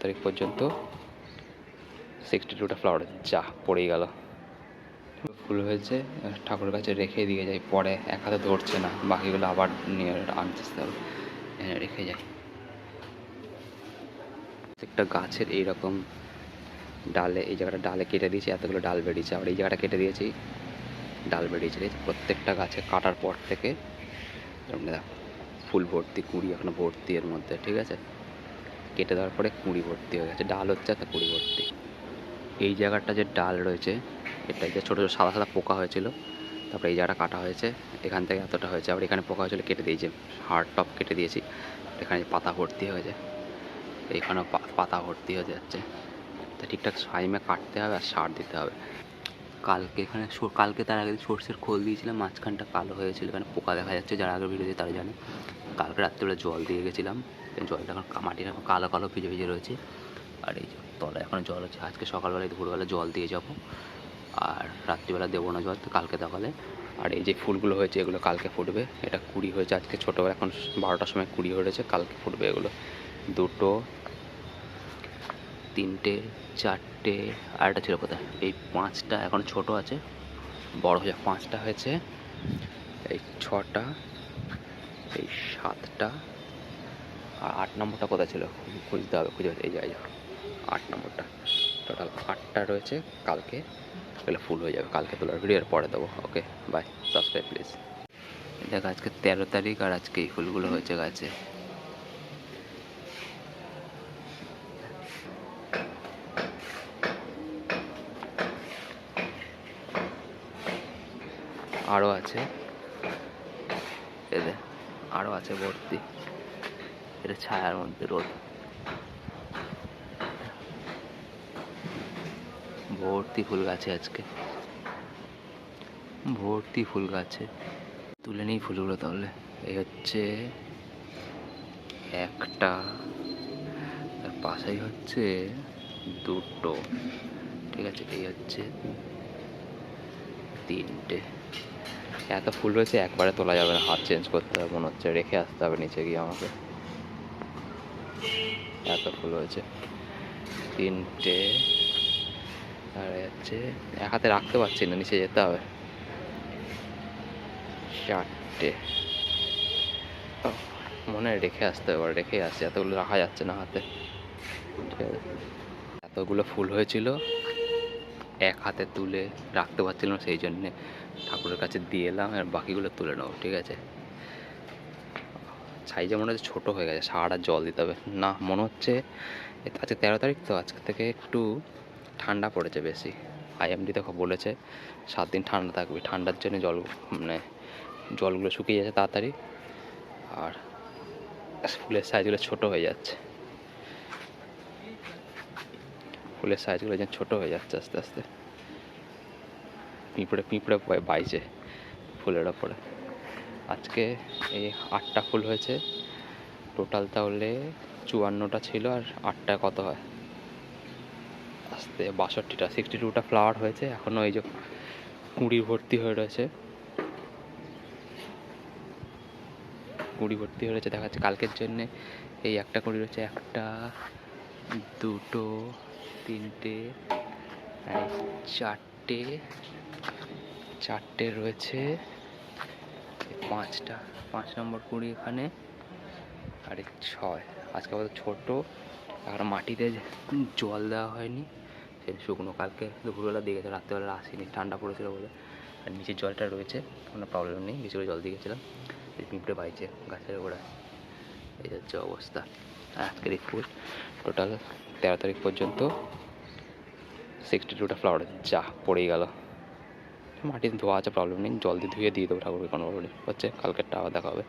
তারিখ পর্যন্ত 62টা ফ্লাওয়ার যা পড়েই গেল। ফুল হয়েছে, ঠাকুরের কাছে রেখে দিয়ে যাই, পরে এক হাতে ধরছে না, বাকিগুলো আবার নিয়ে আনতে হবে, এনে রেখে যাই। একটা গাছের এইরকম ডালে, এই জায়গাটা ডালে কেটে দিয়েছি, এতগুলো ডাল বেরিয়েছে, আবার এই জায়গাটা কেটে দিয়েছি, ডাল বেরিয়েছে। প্রত্যেকটা গাছে কাটার পর থেকে ফুল ভর্তি, কুঁড়ি এখনো ভর্তি এর মধ্যে, ঠিক আছে। কেটে দেওয়ার পরে কুঁড়ি ভর্তি হয়ে গেছে, ডাল হচ্ছে একটা কুঁড়ি ভর্তি। এই জায়গাটা যে ডাল রয়েছে, এটা যে ছোটো ছোটো সাদা সাদা পোকা হয়েছিল, তারপরে এই জায়গাটা কাটা হয়েছে, এখান থেকে এতটা হয়েছে, আবার এখানে পোকা হয়েছিল কেটে দিয়েছি, হাড় টপ কেটে দিয়েছি, এখানে পাতা ভর্তি হয়ে যায়, এইখানেও পাতা ভর্তি হয়ে যাচ্ছে। তো ঠিকঠাক টাইমে কাটতে হবে আর সার দিতে হবে। কালকে তার আগে সর্ষের খোল দিয়েছিলাম, মাঝখানটা কালো হয়েছিল, এখানে পোকা দেখা যাচ্ছে, যারা আগে ভিডিও দিয়ে তারা জানে। কালকে রাত্রিবেলা জল দিয়ে গেছিলাম, জলটা এখন মাটির এখন কালো কালো ভিজে ভিজে রয়েছে, আর এই তলায় এখন জল আছে। আজকে সকালবেলায় দুপুরবেলা জল দিয়ে যাব, আর রাত্রিবেলা দেবো না জল, তো কালকে সকালে। আর এই যে ফুলগুলো হয়েছে এগুলো কালকে ফুটবে, এটা কুড়ি হয়েছে আজকে ছোটোবেলা, এখন 12টার সময় কুড়ি হয়েছে, কালকে ফুটবে এগুলো। দুটো, তিনটে, চারটে, আর একটা ছিল কোথায়, এই 5টা এখন ছোট আছে, বড় হয়ে 5টা হয়েছে, এই 6টা, এই 7টা, আর 8 নম্বরটা কোথায় ছিল খুঁজতে হবে, এই জায়গায় 8 নম্বরটা, টোটাল 8টা রয়েছে। কালকে এগুলো ফুল হয়ে যাবে, কালকে তোলার ভিডিওর পরে দেবো। Okay bye, subscribe please. দেখ আজকে 13 তারিখ, আর আজকে এই ফুলগুলো হয়েছে গাছে। আরও আছে, এদের আরও আছে ভর্তি, এটা ছায়ার মধ্যে রোদ, ভর্তি ফুল গাছে, আজকে ভর্তি ফুল গাছে। তুলে নিই ফুলগুলো তাহলে। এই হচ্ছে একটা, তার পাশেই হচ্ছে দুটো, ঠিক আছে। এই হচ্ছে 3টে। এত ফুল রয়েছে একবারে তোলা যাবে না, হাত চেঞ্জ করতে হবে মনে হচ্ছে, রেখে আসতে হবে নিচে গিয়ে আমাকে, এত ফুল হয়েছে। 3টে, আর হচ্ছে এক হাতে রাখতে পারছি না, নিচে যেতে হবে। 4টে, মনে হয় রেখে আসতে হবে, রেখে আসছে, এতগুলো রাখা যাচ্ছে না হাতে, ঠিক আছে। এতগুলো ফুল হয়েছিল, এক হাতে তুলে রাখতে পারছিলাম, সেই জন্যে ঠাকুরের কাছে দিয়ে এলাম, আর বাকিগুলো তুলে নেবো, ঠিক আছে। সাইজে মনে হচ্ছে ছোটো হয়ে গেছে, সারাটা জল দিতে হবে না মনে হচ্ছে। আজকে 13 তারিখ তো, আজকে থেকে একটু ঠান্ডা পড়েছে বেশি, IMD দেখো বলেছে 7 দিন ঠান্ডা থাকবে, ঠান্ডার জন্য জলগুলো শুকিয়ে যাচ্ছে তাড়াতাড়ি, আর ফুলের সাইজগুলো ছোটো হয়ে যাচ্ছে, ফুলের সাইজগুলো যেন ছোটো হয়ে যাচ্ছে আস্তে আস্তে। পিঁপড়ে বাইছে ফুলের ওপরে। আজকে এই 8টা ফুল হয়েছে টোটাল, তাহলে 54টা ছিল, আর 8টা কত হয় আস্তে 62টা, 62টা ফ্লাওয়ার হয়েছে। এখনও এই যে কুঁড়ি ভর্তি হয়ে রয়েছে, কুঁড়ি ভর্তি হয়ে রয়েছে দেখা যাচ্ছে। কালকের জন্যে এই একটা কুঁড়ি রয়েছে, 1টা, 2টো, 3টে, 4টে রয়েছে, 5টা, 5 নম্বর কুঁড়ি এখানে, আর 6। আজকে আমাদের ছোটো, এখন মাটিতে জল দেওয়া হয়নি, সে শুকনো, কালকে দুপুরবেলা দিয়ে গেছে, রাত্রেবেলা আসেনি, ঠান্ডা পড়েছিল বলে। আর নিচের জলটা রয়েছে, কোনো প্রবলেম নেই, নিচে জল দিয়ে গেছিলাম। এই পিঁপড়ে বাইছে গাছের গোড়ায়, এই হচ্ছে অবস্থা। আজকের এই ফুল টোটাল 13 তারিখ পর্যন্ত 62টা ফ্লাওয়ার যা পড়েই গেল। মাটিতে ধোয়া আছে, প্রবলেম নেই, জল দিয়ে ধুয়ে দিয়ে দেবো ঠাকুরকে, কোনো প্রবলেম হচ্ছে। কালকেরটা আবার দেখা হবে।